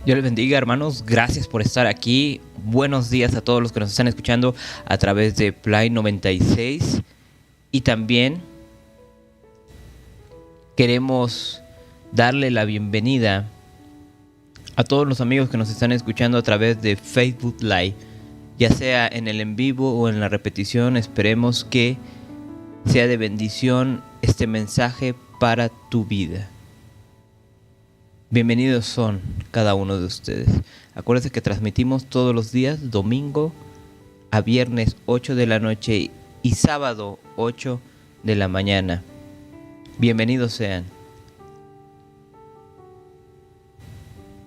Dios les bendiga, hermanos. Gracias por estar aquí. Buenos días a todos los que nos están escuchando a través de Play 96. Y también queremos darle la bienvenida a todos los amigos que nos están escuchando a través de Facebook Live, ya sea en el en vivo o en la repetición. Esperemos que sea de bendición este mensaje para tu vida. Bienvenidos son cada uno de ustedes. Acuérdense que transmitimos todos los días, domingo a viernes 8 de la noche y sábado 8 de la mañana. Bienvenidos sean.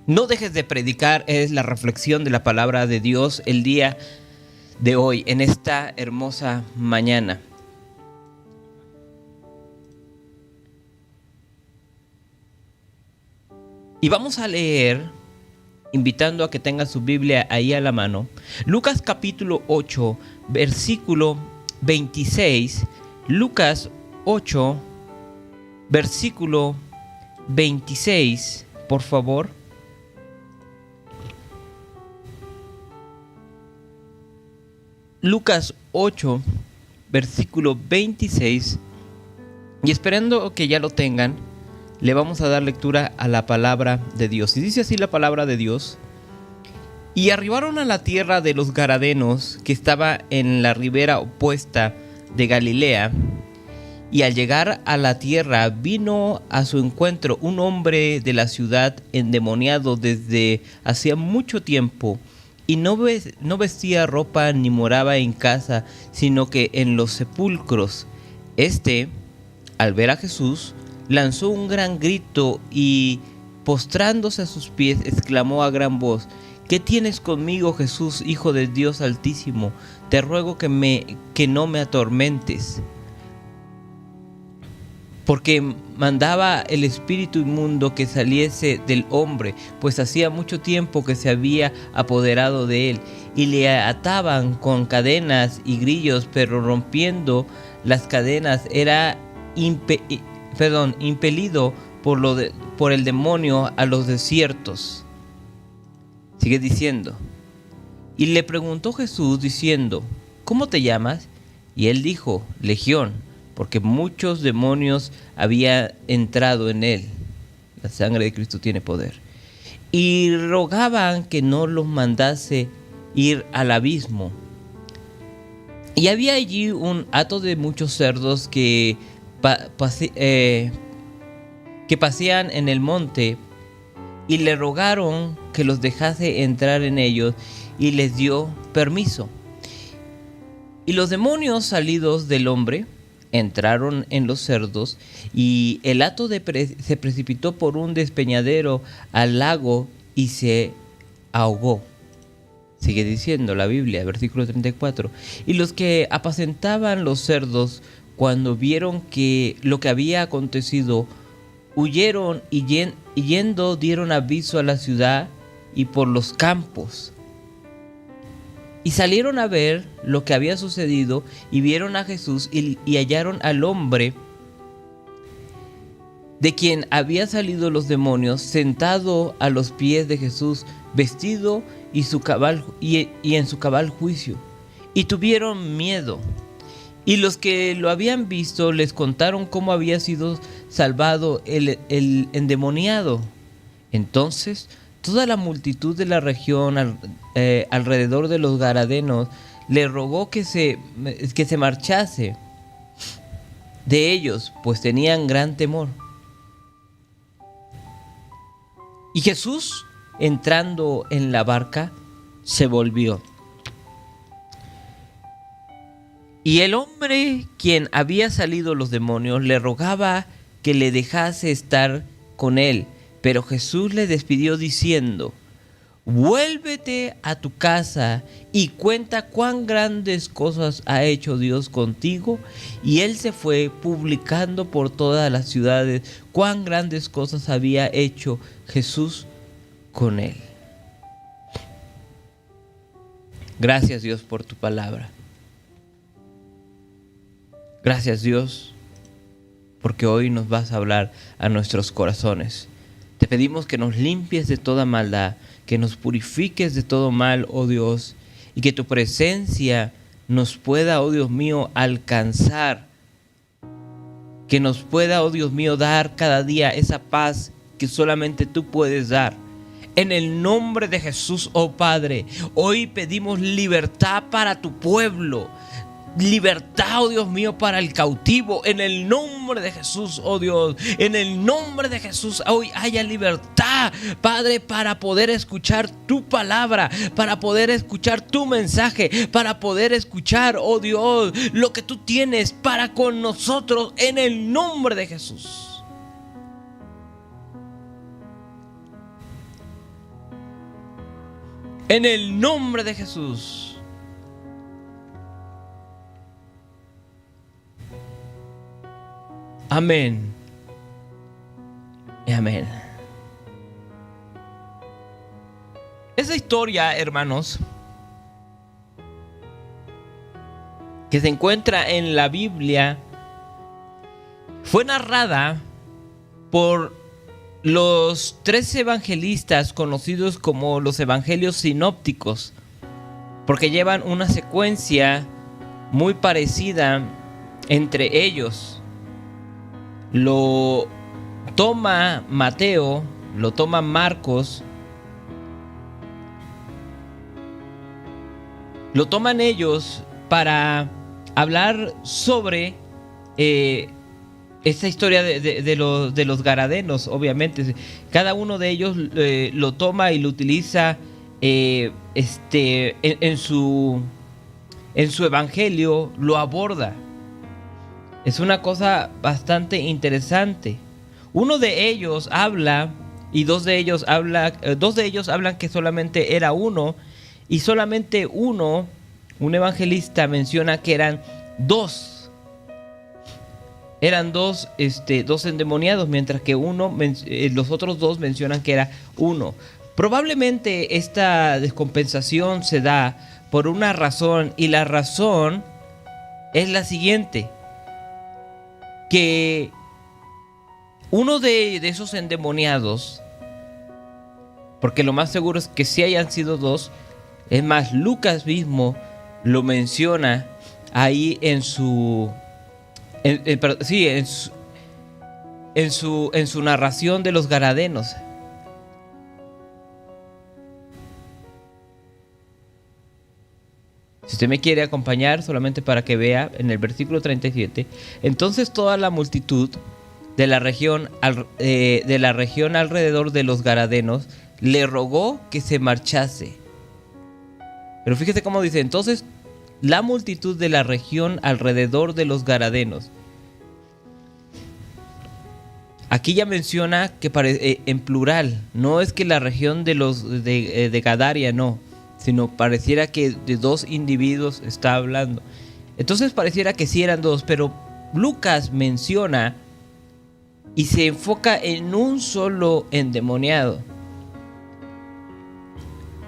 No dejes de predicar es la reflexión de la palabra de Dios el día de hoy, en esta hermosa mañana. Y vamos a leer, invitando a que tenga su Biblia ahí a la mano, Lucas capítulo 8, versículo 26. Lucas 8, versículo 26, por favor. Lucas 8, versículo 26. Y esperando que ya lo tengan, le vamos a dar lectura a la palabra de Dios. Y dice así la palabra de Dios: y arribaron a la tierra de los Garadenos, que estaba en la ribera opuesta de Galilea. Y al llegar a la tierra, vino a su encuentro un hombre de la ciudad endemoniado desde hacía mucho tiempo, y no vestía ropa ni moraba en casa, sino que en los sepulcros. Al ver a Jesús, lanzó un gran grito y, postrándose a sus pies, exclamó a gran voz: ¿Qué tienes conmigo, Jesús, Hijo de Dios Altísimo? Te ruego que no me atormentes. Porque mandaba el espíritu inmundo que saliese del hombre, pues hacía mucho tiempo que se había apoderado de él, y le ataban con cadenas y grillos, pero rompiendo las cadenas era impelido por el demonio a los desiertos. Sigue diciendo: y le preguntó Jesús diciendo: ¿cómo te llamas? Y él dijo: Legión, porque muchos demonios había entrado en él. La sangre de Cristo tiene poder. Y rogaban que no los mandase ir al abismo. Y había allí un hato de muchos cerdos que pasean en el monte, y le rogaron que los dejase entrar en ellos, y les dio permiso. Y los demonios salidos del hombre entraron en los cerdos, y el hato se precipitó por un despeñadero al lago y se ahogó. Sigue diciendo la Biblia, versículo 34. Y los que apacentaban los cerdos, cuando vieron que lo que había acontecido, huyeron y yendo dieron aviso a la ciudad y por los campos. Y salieron a ver lo que había sucedido, y vieron a Jesús y hallaron al hombre de quien habían salido los demonios, sentado a los pies de Jesús, vestido y en su cabal juicio. Y tuvieron miedo. Y los que lo habían visto les contaron cómo había sido salvado el endemoniado. Entonces toda la multitud de la región alrededor de los Garadenos le rogó que se marchase de ellos, pues tenían gran temor. Y Jesús, entrando en la barca, se volvió. Y el hombre, quien había salido los demonios, le rogaba que le dejase estar con él. Pero Jesús le despidió diciendo: vuélvete a tu casa y cuenta cuán grandes cosas ha hecho Dios contigo. Y él se fue publicando por todas las ciudades cuán grandes cosas había hecho Jesús con él. Gracias, Dios, por tu palabra. Gracias, Dios, porque hoy nos vas a hablar a nuestros corazones. Te Te pedimos que nos limpies de toda maldad, que nos purifiques de todo mal, oh Dios, y que tu presencia nos pueda, oh Dios mío, alcanzar, que nos pueda, oh Dios mío, dar cada día esa paz que solamente tú puedes dar. En el nombre de Jesús, oh Padre, hoy pedimos libertad para tu pueblo. Libertad, oh Dios mío, para el cautivo. En el nombre de Jesús, oh Dios. En el nombre de Jesús, hoy haya libertad, Padre, para poder escuchar tu palabra, para poder escuchar tu mensaje, para poder escuchar, oh Dios, lo que tú tienes para con nosotros. En el nombre de Jesús. En el nombre de Jesús. Amén. Y amén. Esa historia, hermanos, que se encuentra en la Biblia, fue narrada por los 3 evangelistas conocidos como los evangelios sinópticos, porque llevan una secuencia muy parecida entre ellos. Lo toma Mateo, lo toma Marcos, lo toman ellos para hablar sobre esta historia de los gadarenos. Obviamente cada uno de ellos lo toma y lo utiliza en su evangelio, lo aborda. Es una cosa bastante interesante. Uno de ellos habla y dos de ellos hablan que solamente era uno, y solamente uno, un evangelista, menciona que eran dos. Eran dos endemoniados, mientras que los otros dos mencionan que era uno. Probablemente esta descompensación se da por una razón, y la razón es la siguiente: que uno de esos endemoniados, porque lo más seguro es que sí hayan sido dos, es más, Lucas mismo lo menciona ahí en su narración de los gadarenos. Si usted me quiere acompañar, solamente para que vea en el versículo 37, entonces toda la multitud de la región alrededor de los gadarenos le rogó que se marchase. Pero fíjese cómo dice: entonces la multitud de la región alrededor de los gadarenos. Aquí ya menciona que en plural, no es que la región de Gadaria, no, sino pareciera que de dos individuos está hablando. Entonces pareciera que sí eran dos, pero Lucas menciona y se enfoca en un solo endemoniado.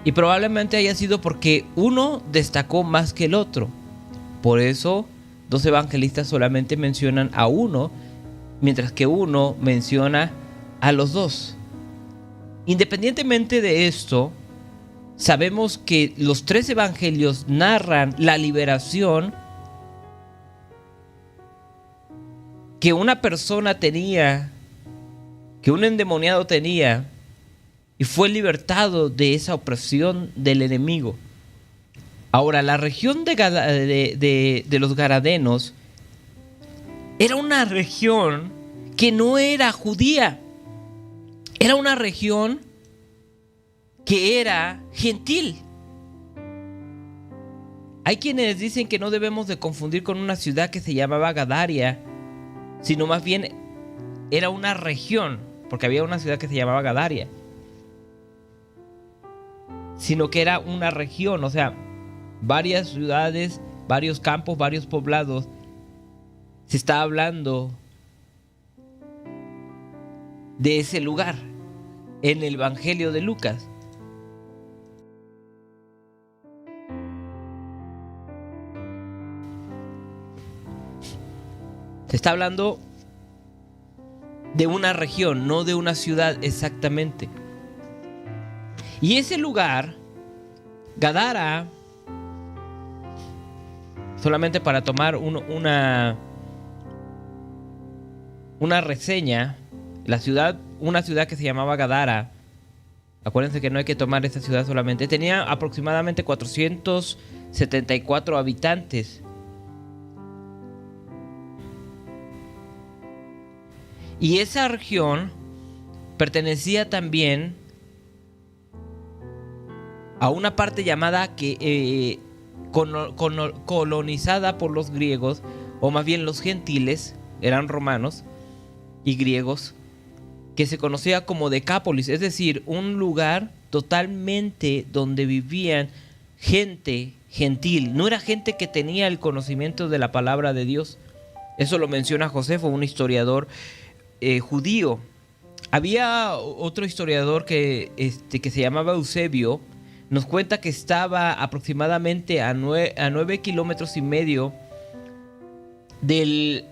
Y probablemente haya sido porque uno destacó más que el otro. Por eso dos evangelistas solamente mencionan a uno, mientras que uno menciona a los dos. Independientemente de esto, sabemos que los 3 evangelios narran la liberación que una persona tenía, que un endemoniado tenía, y fue libertado de esa opresión del enemigo. Ahora, la región de los gadarenos era una región que no era judía. Era una región que era gentil. Hay quienes dicen que no debemos de confundir con una ciudad que se llamaba Gadaria, sino más bien era una región, porque había una ciudad que se llamaba Gadaria, sino que era una región, o sea, varias ciudades, varios campos, varios poblados. Se está hablando de ese lugar en el Evangelio de Lucas. Se está hablando de una región, no de una ciudad exactamente. Y ese lugar, Gadara, solamente para tomar una reseña, una ciudad que se llamaba Gadara, acuérdense que no hay que tomar esa ciudad solamente, tenía aproximadamente 474 habitantes. Y esa región pertenecía también a una parte llamada colonizada por los griegos, o más bien los gentiles, eran romanos y griegos, que se conocía como Decápolis, es decir, un lugar totalmente donde vivían gente gentil. No era gente que tenía el conocimiento de la palabra de Dios. Eso lo menciona Josefo, un historiador judío. Había otro historiador que se llamaba Eusebio. Nos cuenta que estaba aproximadamente a 9 kilómetros y medio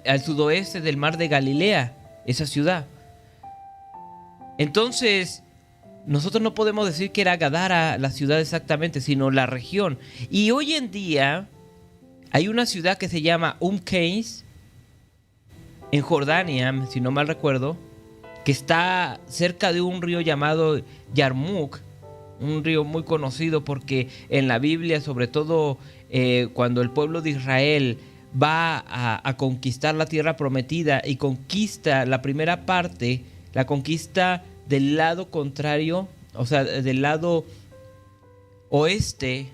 al sudoeste del mar de Galilea, esa ciudad. Entonces, nosotros no podemos decir que era Gadara la ciudad exactamente, sino la región. Y hoy en día hay una ciudad que se llama Qeis, en Jordania, si no mal recuerdo, que está cerca de un río llamado Yarmuk, un río muy conocido porque en la Biblia, sobre todo cuando el pueblo de Israel va a conquistar la tierra prometida y conquista la primera parte, la conquista del lado contrario, o sea, del lado del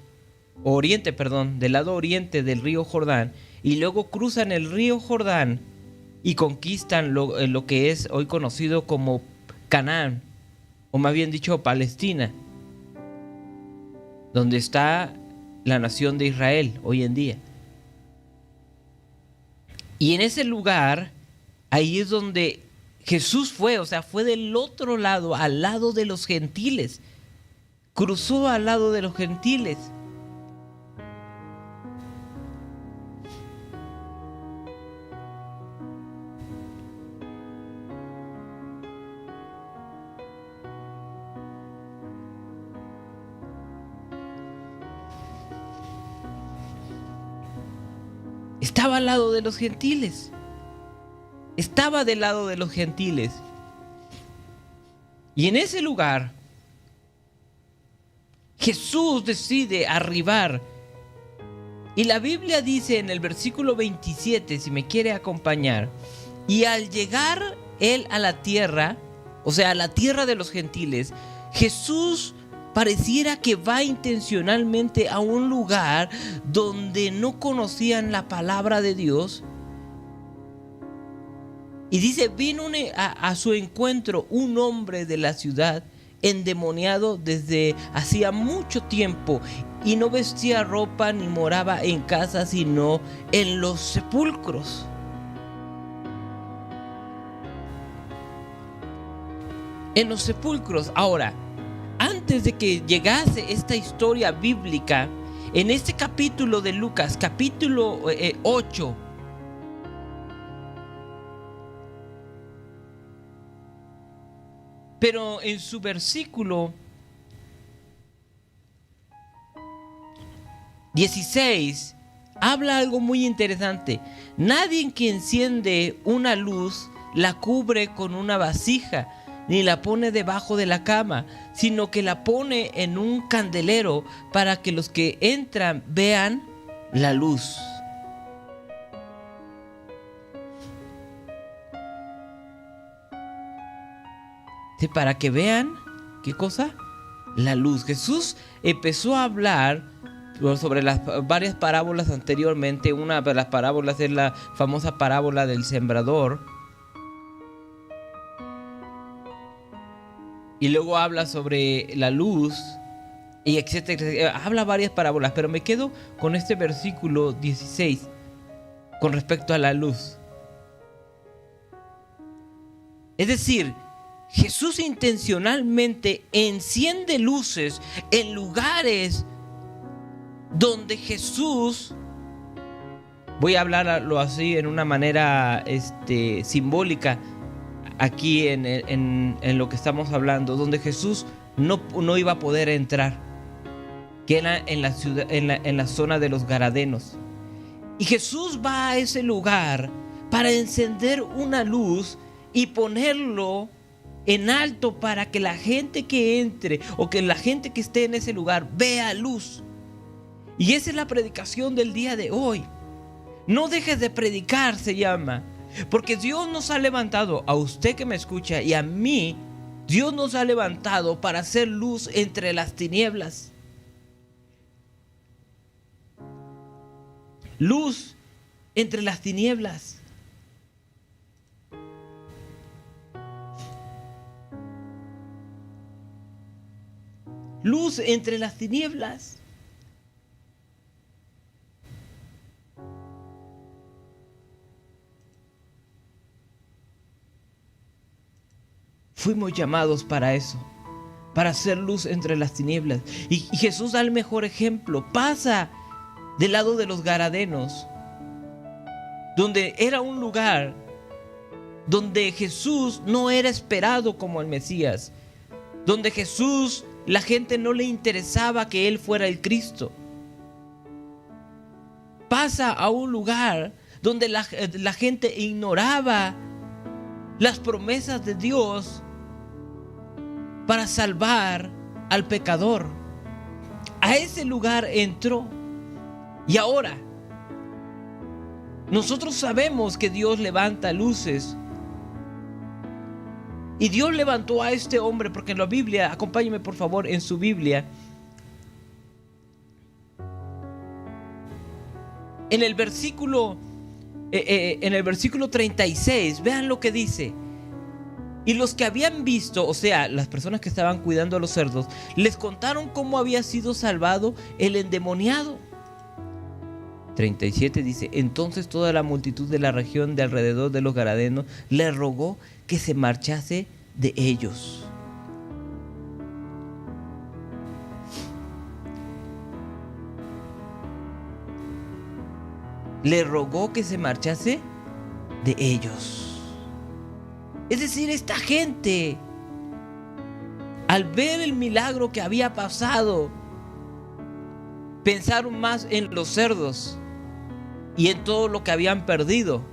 lado oriente del río Jordán, y luego cruzan el río Jordán y conquistan lo que es hoy conocido como Canaán, o más bien dicho Palestina, donde está la nación de Israel hoy en día. Y en ese lugar, ahí es donde Jesús fue, o sea, fue del otro lado, al lado de los gentiles. Cruzó al lado de los gentiles. Estaba al lado de los gentiles. Estaba del lado de los gentiles. Y en ese lugar, Jesús decide arribar. Y la Biblia dice en el versículo 27, si me quiere acompañar, y al llegar él a la tierra, o sea, a la tierra de los gentiles, Jesús pareciera que va intencionalmente a un lugar donde no conocían la palabra de Dios. Y dice, vino a su encuentro un hombre de la ciudad endemoniado desde hacía mucho tiempo, y no vestía ropa ni moraba en casa, sino en los sepulcros. En los sepulcros. Ahora, antes de que llegase esta historia bíblica, en este capítulo de Lucas, capítulo 8, pero en su versículo 16 habla algo muy interesante. Nadie que enciende una luz la cubre con una vasija, ni la pone debajo de la cama, sino que la pone en un candelero para que los que entran vean la luz. Sí, para que vean, ¿qué cosa? La luz. Jesús empezó a hablar sobre las varias parábolas anteriormente. Una de las parábolas es la famosa parábola del sembrador. Y luego habla sobre la luz, y etcétera. Habla varias parábolas, pero me quedo con este versículo 16 con respecto a la luz. Es decir, Jesús intencionalmente enciende luces en lugares donde Jesús, voy a hablarlo así en una manera simbólica, aquí en lo que estamos hablando, donde Jesús no iba a poder entrar, que era en la ciudad, en la zona de los Gadarenos. Y Jesús va a ese lugar para encender una luz y ponerlo en alto para que la gente que entre o que la gente que esté en ese lugar vea luz. Y esa es la predicación del día de hoy. No dejes de predicar, se llama. Porque Dios nos ha levantado, a usted que me escucha y a mí, Dios nos ha levantado para hacer luz entre las tinieblas. Luz entre las tinieblas. Luz entre las tinieblas. Fuimos llamados para eso, para hacer luz entre las tinieblas. Y Jesús da el mejor ejemplo. Pasa del lado de los Gadarenos, donde era un lugar donde Jesús no era esperado como el Mesías, donde Jesús, la gente no le interesaba que Él fuera el Cristo. Pasa a un lugar donde la gente ignoraba las promesas de Dios para salvar al pecador. A ese lugar entró. Y ahora, nosotros sabemos que Dios levanta luces. Y Dios levantó a este hombre, porque en la Biblia, acompáñeme por favor en su Biblia, en el versículo 36, vean lo que dice. Y los que habían visto, o sea, las personas que estaban cuidando a los cerdos, les contaron cómo había sido salvado el endemoniado. 37 dice: entonces toda la multitud de la región de alrededor de los Gadarenos le rogó que se marchase de ellos. Le rogó que se marchase de ellos. Es decir, esta gente, al ver el milagro que había pasado, pensaron más en los cerdos y en todo lo que habían perdido.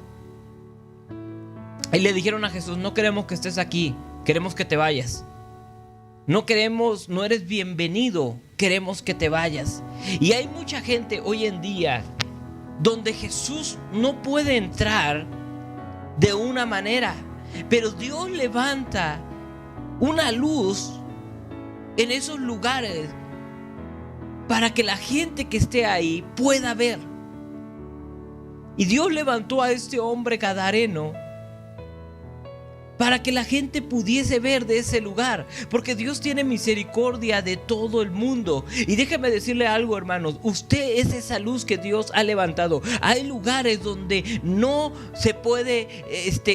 Y le dijeron a Jesús: no queremos que estés aquí, queremos que te vayas. No eres bienvenido, queremos que te vayas. Y hay mucha gente hoy en día donde Jesús no puede entrar de una manera, pero Dios levanta una luz en esos lugares para que la gente que esté ahí pueda ver. Y Dios levantó a este hombre gadareno para que la gente pudiese ver de ese lugar, porque Dios tiene misericordia de todo el mundo. Y déjeme decirle algo, hermanos, usted es esa luz que Dios ha levantado. Hay lugares donde no se puede,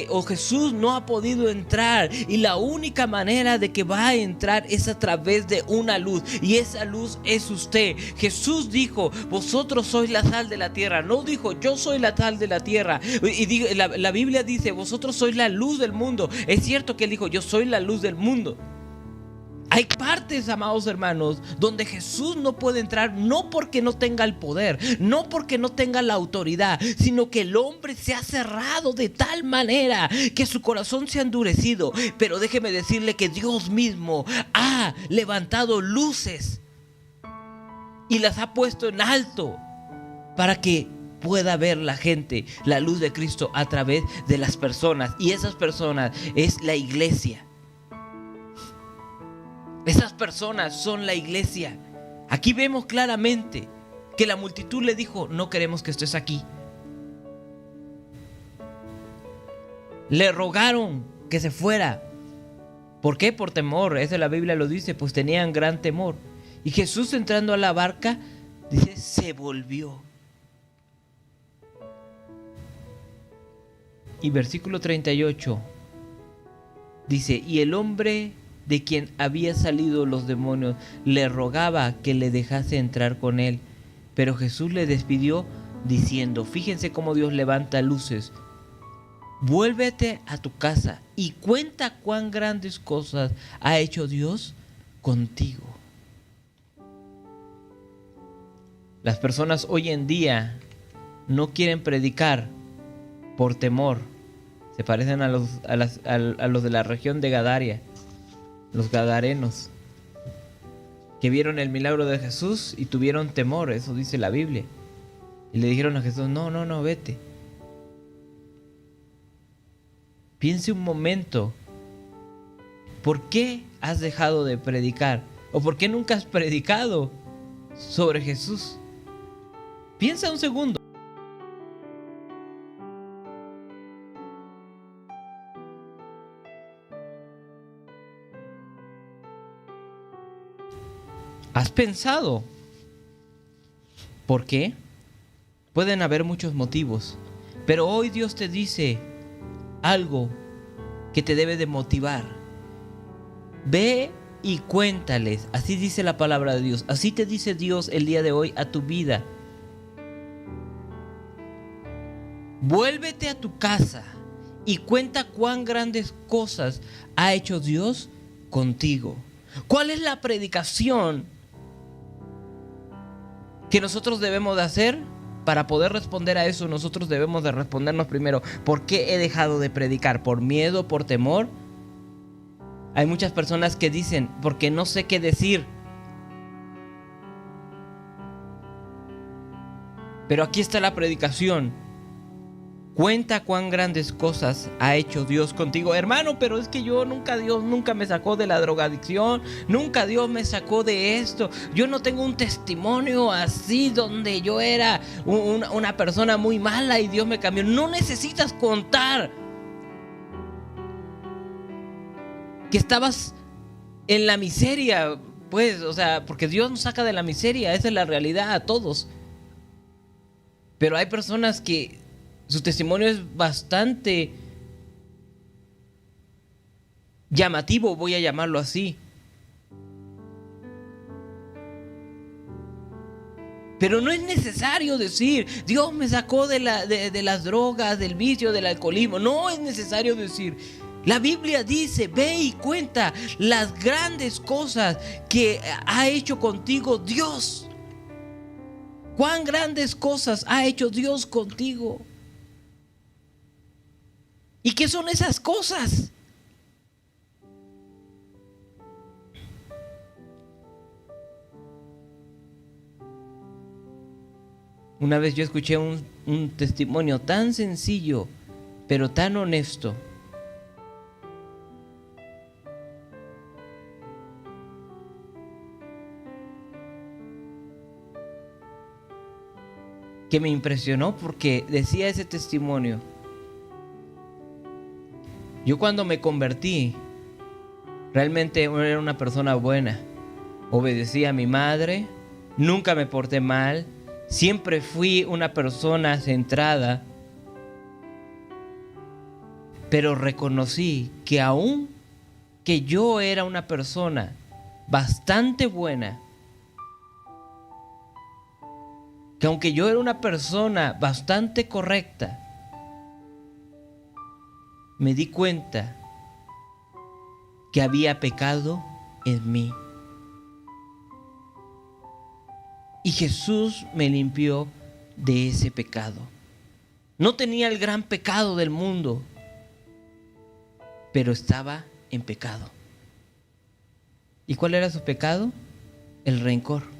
o Jesús no ha podido entrar, y la única manera de que va a entrar es a través de una luz, y esa luz es usted. Jesús dijo: vosotros sois la sal de la tierra. No dijo: yo soy la sal de la tierra. Y la Biblia dice: vosotros sois la luz del mundo. Es cierto que Él dijo: yo soy la luz del mundo. Hay partes, amados hermanos, donde Jesús no puede entrar, no porque no tenga el poder, no porque no tenga la autoridad, sino que el hombre se ha cerrado de tal manera que su corazón se ha endurecido. Pero déjeme decirle que Dios mismo ha levantado luces y las ha puesto en alto para que pueda ver la gente la luz de Cristo a través de las personas. Y esas personas es la iglesia. Esas personas son la iglesia. Aquí vemos claramente que la multitud le dijo: no queremos que estés aquí. Le rogaron que se fuera. ¿Por qué? Por temor. Eso la Biblia lo dice, pues tenían gran temor. Y Jesús, entrando a la barca, dice: se volvió. Y versículo 38 dice: y el hombre de quien había salido los demonios le rogaba que le dejase entrar con él, pero Jesús le despidió diciendo: fíjense cómo Dios levanta luces Vuélvete a tu casa y cuenta cuán grandes cosas ha hecho Dios contigo. Las personas hoy en día no quieren predicar por temor. Se parecen a los de la región de Gadaria, los gadarenos, que vieron el milagro de Jesús y tuvieron temor, eso dice la Biblia. Y le dijeron a Jesús, no, vete. Piense un momento, ¿por qué has dejado de predicar? ¿O por qué nunca has predicado sobre Jesús? Piensa un segundo. ¿Has pensado? ¿Por qué? Pueden haber muchos motivos, pero hoy Dios te dice algo que te debe de motivar. Ve y cuéntales, así dice la palabra de Dios, así te dice Dios el día de hoy a tu vida. Vuélvete a tu casa y cuenta cuán grandes cosas ha hecho Dios contigo. ¿Cuál es la predicación que nosotros debemos de hacer? Para poder responder a eso, nosotros debemos de respondernos primero, ¿por qué he dejado de predicar? ¿Por miedo? ¿Por temor? Hay muchas personas que dicen, porque no sé qué decir. Pero aquí está la predicación. Cuenta cuán grandes cosas ha hecho Dios contigo. Hermano, pero es que Dios nunca me sacó de la drogadicción. Nunca Dios me sacó de esto. Yo no tengo un testimonio así donde yo era una persona muy mala y Dios me cambió. No necesitas contar que estabas en la miseria. Pues, porque Dios nos saca de la miseria. Esa es la realidad a todos. Pero hay personas que su testimonio es bastante llamativo, voy a llamarlo así. Pero no es necesario decir, Dios me sacó de las drogas, del vicio, del alcoholismo. No es necesario decir. La Biblia dice, ve y cuenta las grandes cosas que ha hecho contigo Dios. ¿Cuán grandes cosas ha hecho Dios contigo? ¿Y qué son esas cosas? Una vez yo escuché un testimonio tan sencillo, pero tan honesto. Que me impresionó porque decía ese testimonio: yo cuando me convertí, realmente era una persona buena. Obedecí a mi madre, nunca me porté mal, siempre fui una persona centrada. Pero reconocí que aún que yo era una persona bastante buena, que aunque yo era una persona bastante correcta, me di cuenta que había pecado en mí. Y Jesús me limpió de ese pecado. No tenía el gran pecado del mundo, pero estaba en pecado. ¿Y cuál era su pecado? El rencor.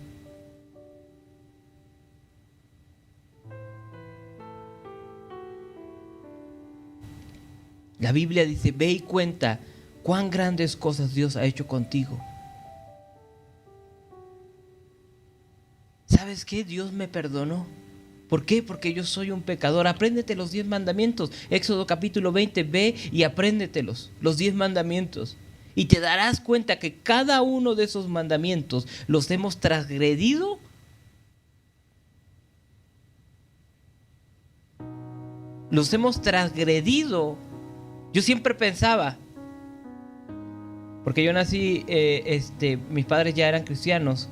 La Biblia dice, ve y cuenta cuán grandes cosas Dios ha hecho contigo. ¿Sabes qué? Dios me perdonó. ¿Por qué? Porque yo soy un pecador. Apréndete los 10 mandamientos. Éxodo capítulo 20, ve y apréndetelos, los 10 mandamientos. Y te darás cuenta que cada uno de esos mandamientos los hemos transgredido. Los hemos transgredido. Yo siempre pensaba, porque yo nací, mis padres ya eran cristianos.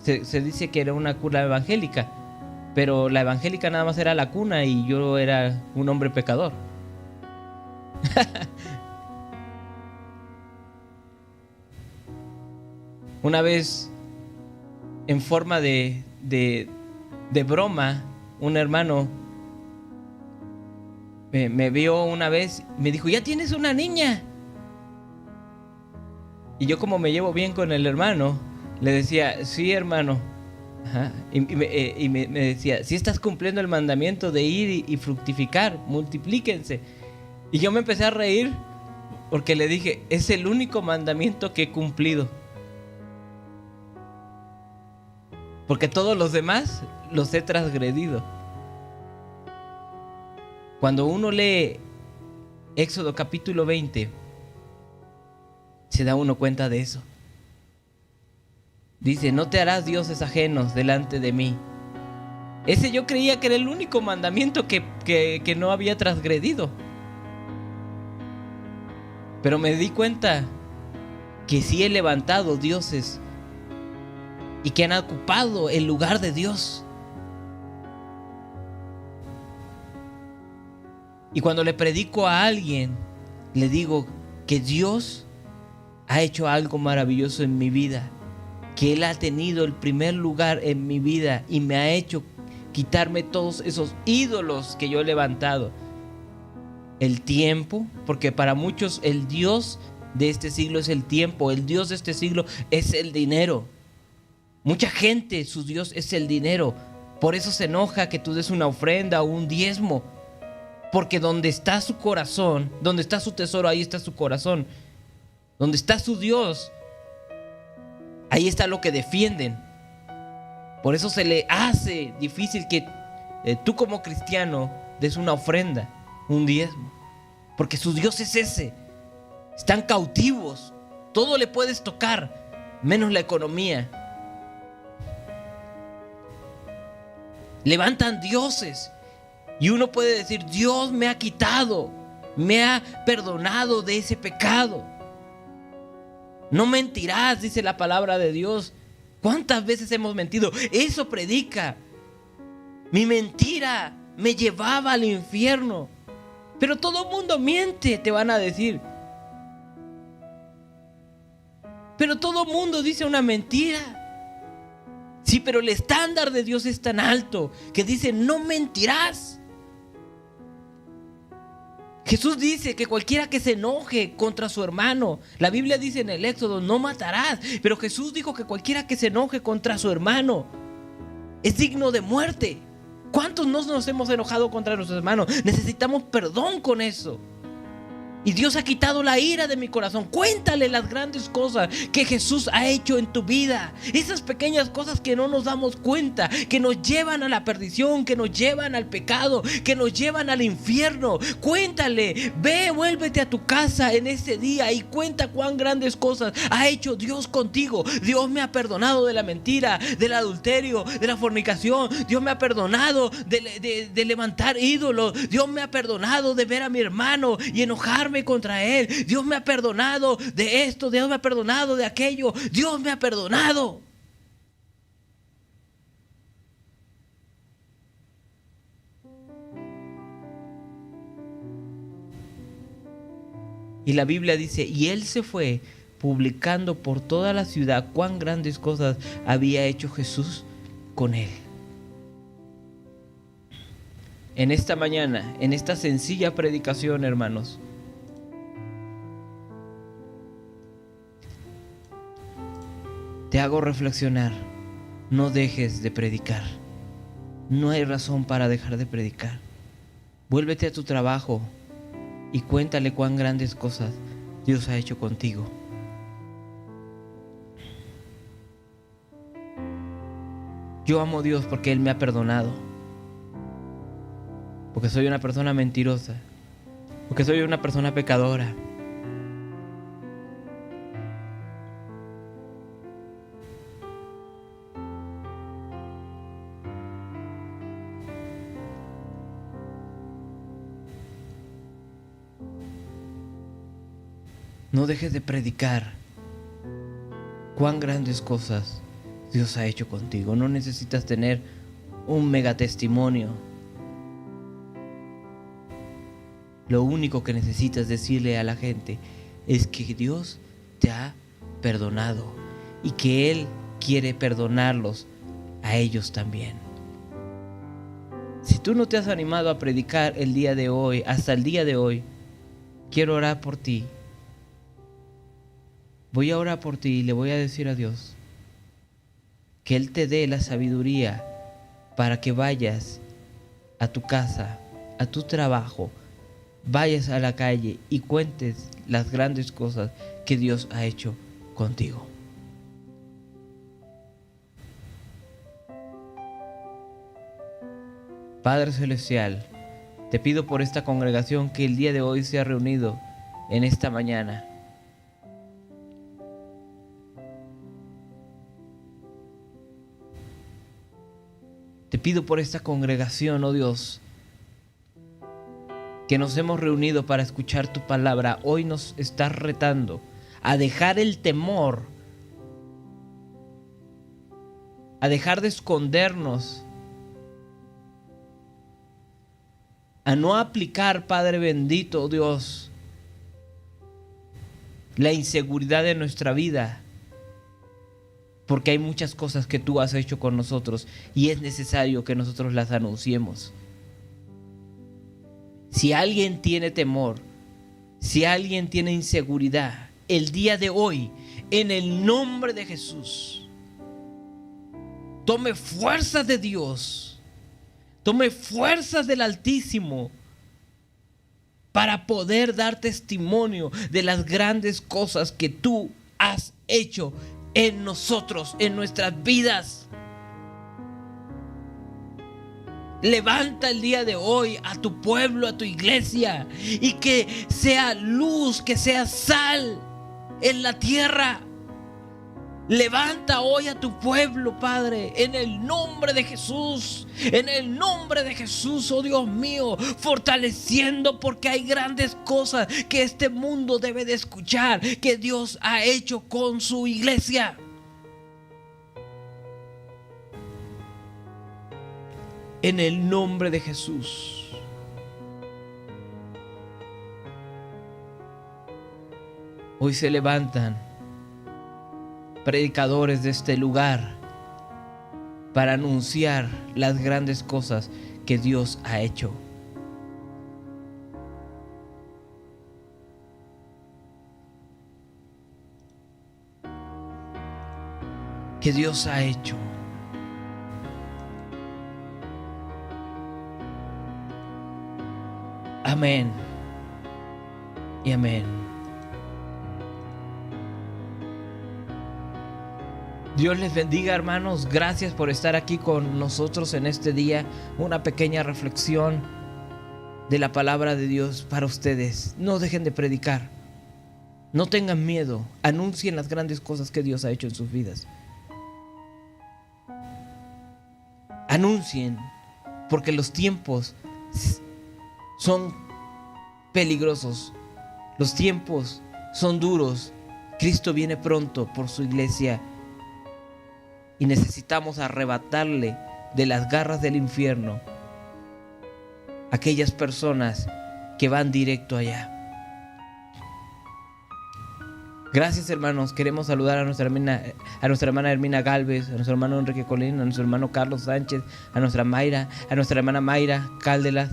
Se dice que era una cuna evangélica, pero la evangélica nada más era la cuna y yo era un hombre pecador. Una vez, en forma de broma, un hermano me vio una vez y me dijo: ¿ya tienes una niña? Y yo, como me llevo bien con el hermano, le decía: sí, hermano. Ajá. Y me decía: sí, estás cumpliendo el mandamiento de ir y fructificar, multiplíquense. Y yo me empecé a reír porque le dije: es el único mandamiento que he cumplido, porque todos los demás los he transgredido. Cuando uno lee Éxodo capítulo 20, se da uno cuenta de eso. Dice: no te harás dioses ajenos delante de mí. Ese yo creía que era el único mandamiento que no había transgredido. Pero me di cuenta que sí he levantado dioses y que han ocupado el lugar de Dios. Y cuando le predico a alguien, le digo que Dios ha hecho algo maravilloso en mi vida, que Él ha tenido el primer lugar en mi vida y me ha hecho quitarme todos esos ídolos que yo he levantado. El tiempo, porque para muchos el Dios de este siglo es el tiempo, el Dios de este siglo es el dinero. Mucha gente, su Dios es el dinero. Por eso se enoja que tú des una ofrenda o un diezmo, porque donde está su corazón, donde está su tesoro, ahí está su corazón. Donde está su Dios, ahí está lo que defienden. Por eso se le hace difícil que tú, como cristiano, des una ofrenda, un diezmo, porque su Dios es ese. Están cautivos. Todo le puedes tocar, menos la economía. Levantan dioses. Y uno puede decir: Dios me ha quitado, me ha perdonado de ese pecado. No mentirás, dice la palabra de Dios. ¿Cuántas veces hemos mentido? Eso predica. Mi mentira me llevaba al infierno. Pero todo mundo miente, te van a decir. Pero todo mundo dice una mentira. Sí, pero el estándar de Dios es tan alto que dice: no mentirás. Jesús dice que cualquiera que se enoje contra su hermano, la Biblia dice en el Éxodo: no matarás. Pero Jesús dijo que cualquiera que se enoje contra su hermano es digno de muerte. ¿Cuántos nos hemos enojado contra nuestros hermanos? Necesitamos perdón con eso. Y Dios ha quitado la ira de mi corazón. Cuéntale las grandes cosas que Jesús ha hecho en tu vida. Esas pequeñas cosas que no nos damos cuenta, que nos llevan a la perdición, que nos llevan al pecado, que nos llevan al infierno. Cuéntale, ve, vuélvete a tu casa en ese día y cuenta cuán grandes cosas ha hecho Dios contigo. Dios me ha perdonado de la mentira, del adulterio, de la fornicación. Dios me ha perdonado de levantar ídolos. Dios me ha perdonado de ver a mi hermano y enojarme contra él. Dios me ha perdonado de esto, Dios me ha perdonado de aquello. Dios me ha perdonado. Y la Biblia dice: y él se fue publicando por toda la ciudad cuán grandes cosas había hecho Jesús con él. En esta mañana, en esta sencilla predicación, hermanos, te hago reflexionar. No dejes de predicar. No hay razón para dejar de predicar. Vuélvete a tu trabajo y cuéntale cuán grandes cosas Dios ha hecho contigo. Yo amo a Dios porque Él me ha perdonado. Porque soy una persona mentirosa. Porque soy una persona pecadora. No dejes de predicar cuán grandes cosas Dios ha hecho contigo. No necesitas tener un mega testimonio. Lo único que necesitas decirle a la gente es que Dios te ha perdonado y que Él quiere perdonarlos a ellos también. Si tú no te has animado a predicar el día de hoy, hasta el día de hoy, quiero orar por ti. Voy a orar por ti y le voy a decir a Dios que Él te dé la sabiduría para que vayas a tu casa, a tu trabajo, vayas a la calle y cuentes las grandes cosas que Dios ha hecho contigo. Padre Celestial, te pido por esta congregación que el día de hoy se ha reunido en esta mañana. Te pido por esta congregación, oh Dios, que nos hemos reunido para escuchar tu palabra. Hoy nos estás retando a dejar el temor, a dejar de escondernos, a no aplicar, Padre bendito, Dios, la inseguridad de nuestra vida, porque hay muchas cosas que tú has hecho con nosotros y es necesario que nosotros las anunciemos. Si alguien tiene temor, si alguien tiene inseguridad, el día de hoy, en el nombre de Jesús, tome fuerzas de Dios, tome fuerzas del Altísimo para poder dar testimonio de las grandes cosas que tú has hecho en nosotros, en nuestras vidas. Levanta el día de hoy a tu pueblo, a tu iglesia, y que sea luz, que sea sal en la tierra. Levanta hoy a tu pueblo, Padre, en el nombre de Jesús, en el nombre de Jesús, oh Dios mío, fortaleciendo, porque hay grandes cosas que este mundo debe de escuchar, que Dios ha hecho con su iglesia. En el nombre de Jesús. Hoy se levantan predicadores de este lugar para anunciar las grandes cosas que Dios ha hecho. Que Dios ha hecho. Amén y amén. Dios les bendiga, hermanos. Gracias por estar aquí con nosotros en este día. Una pequeña reflexión de la palabra de Dios para ustedes. No dejen de predicar. No tengan miedo. Anuncien las grandes cosas que Dios ha hecho en sus vidas. Anuncien, porque los tiempos son peligrosos. Los tiempos son duros. Cristo viene pronto por su iglesia y necesitamos arrebatarle de las garras del infierno a aquellas personas que van directo allá. Gracias, hermanos. Queremos saludar a nuestra hermana Hermina Galvez, a nuestro hermano Enrique Colín, a nuestro hermano Carlos Sánchez, a nuestra hermana Mayra Cáldelas.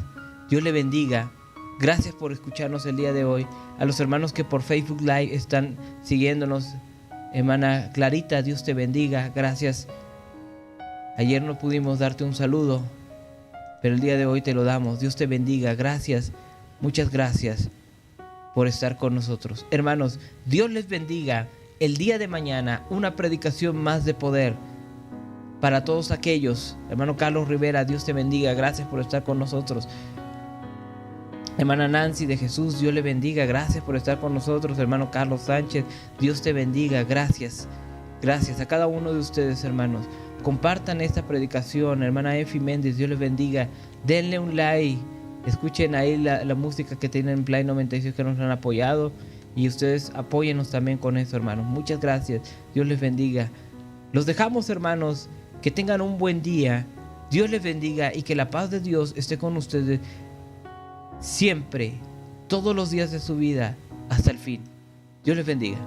Dios le bendiga. Gracias por escucharnos el día de hoy. A los hermanos que por Facebook Live están siguiéndonos. Hermana Clarita, Dios te bendiga. Gracias. Ayer no pudimos darte un saludo, pero el día de hoy te lo damos. Dios te bendiga. Gracias. Muchas gracias por estar con nosotros. Hermanos, Dios les bendiga. El día de mañana, una predicación más de poder para todos aquellos. Hermano Carlos Rivera, Dios te bendiga. Gracias por estar con nosotros. Hermana Nancy de Jesús, Dios le bendiga. Gracias por estar con nosotros. Hermano Carlos Sánchez, Dios te bendiga. Gracias. Gracias a cada uno de ustedes, hermanos. Compartan esta predicación. Hermana Efi Méndez, Dios les bendiga. Denle un like. Escuchen ahí la música que tienen en Play 96 que nos han apoyado. Y ustedes apóyennos también con eso, hermanos. Muchas gracias. Dios les bendiga. Los dejamos, hermanos. Que tengan un buen día. Dios les bendiga y que la paz de Dios esté con ustedes siempre todos los días de su vida hasta el fin. Dios les bendiga.